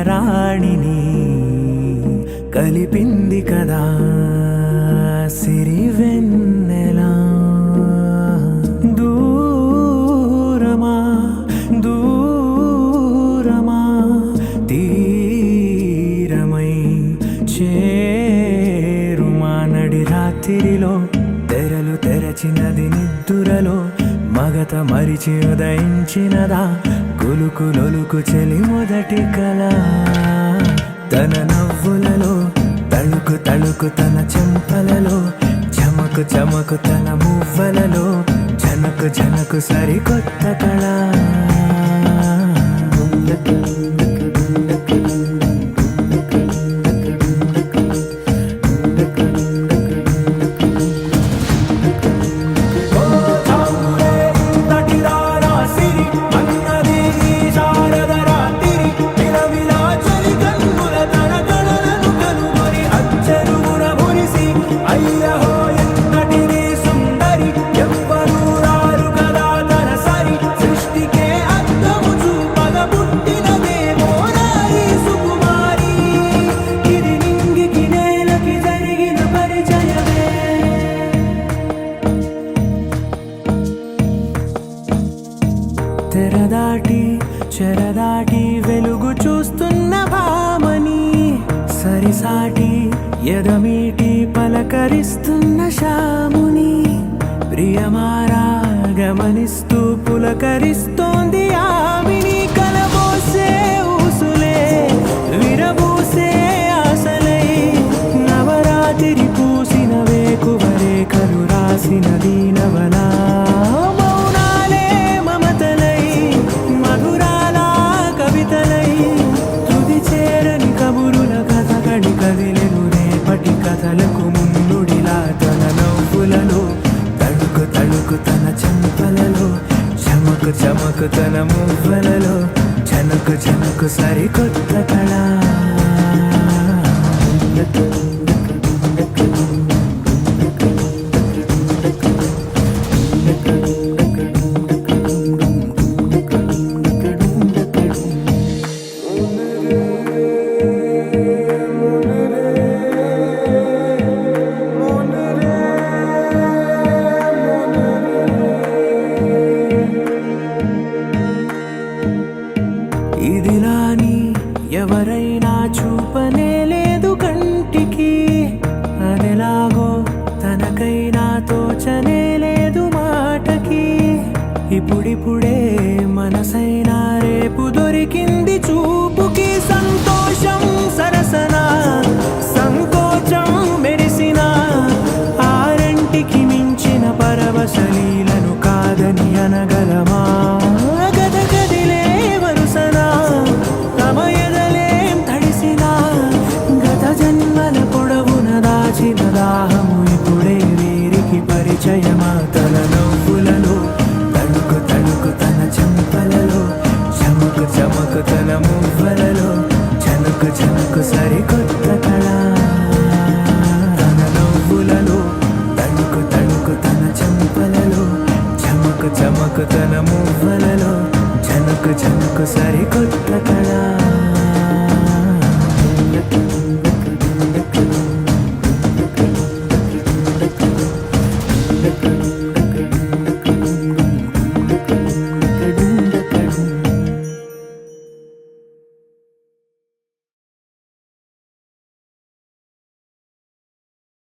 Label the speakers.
Speaker 1: రాణిని కలిపింది కదా సిరి వెన్నెలా. దూరమా దూరమా తీరమై చేరుమా నడి రాత్రిలో తెరలు తెరచినది నిద్దురలో మగత మరిచి ఉదయించినదా కులుకు లొలుకు చెలి మొదటి కళ. తన నవ్వులలో తళుకు తళుకు తన చెంపలలో చమకు చమకు తన మువ్వలలో జనకు జనకు సరికొత్త కళ. తెరదాటి చెరదాటి వెలుగు చూస్తున్న భామని సరిసాటి ఎదమీటి పలకరిస్తున్న శాముని ప్రియమారా గమనిస్తూ పులకరిస్తోంది ఆమెని. కలబోసే ఊసులే విరబూసే ఆశలై నవరాత్రి పూసిన వేకువరేఖలు రాసిన దీనవలా. కదిలెను రేపటి కథలకు ముందుడిలా తన నవ్వులలో తళుకు తళుకు తన చెంపలలో చమకు చమకు తన మువ్వలలో జనకు జనకు సరికొత్త కళ. ఇదిలాని ఎవరైనా చూపనే లేదు కంటికి అదెలాగో తనకైనా తోచనే లేదు మాటకి. ఇప్పుడిప్పుడే మనసైనా రేపు దొరికింది చూపుకి. సంతోషం సరసన సంకోచం మెరిసిన ఆరంటికి మించిన పరవశలీలను కాదని అనగలమా. దాహము ఇప్పుడే వీరికి పరిచయమా. తన నవ్వులలో తళుకు తళుకు తన చెంపలలో చమకు చమకు తన మువ్వలలో జనకు జనకు సరికొత్త కళ. తన నవ్వులలో తళుకు తళుకు తన చెంపలలో చమకు చమకు తన మువ్వలలో జనకు జనకు సరికొత్త కళ.